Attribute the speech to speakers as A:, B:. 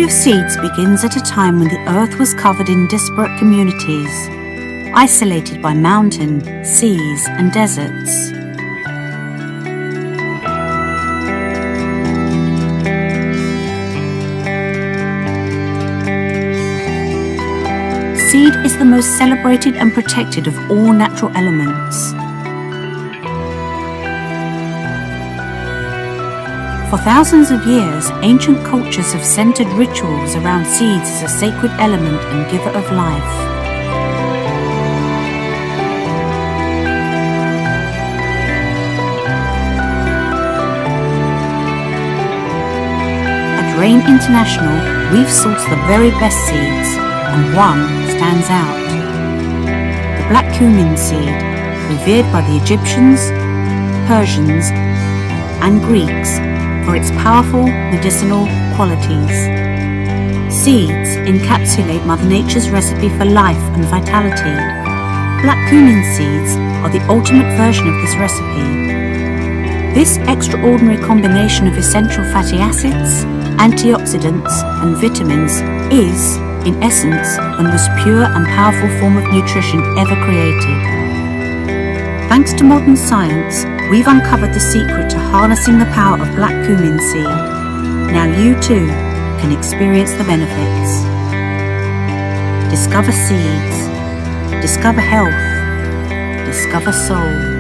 A: story of seeds begins at a time when the earth was covered in disparate communities, isolated by mountain, seas, and deserts. Seed is the most celebrated and protected of all natural elements. For thousands of years, ancient cultures have centered rituals around seeds as a sacred element and giver of life. At Rain International, we've sourced the very best seeds, and one stands out. The black cumin seed, revered by the Egyptians, Persians, and Greeks for its powerful medicinal qualities. Seeds encapsulate Mother Nature's recipe for life and vitality. Black cumin seeds are the ultimate version of this recipe. This extraordinary combination of essential fatty acids, antioxidants, and vitamins is, in essence, the most pure and powerful form of nutrition ever created. Thanks to modern science, we've uncovered the secret to harnessing the power of black cumin seed. Now you too can experience the benefits. Discover seeds. Discover health. Discover soul.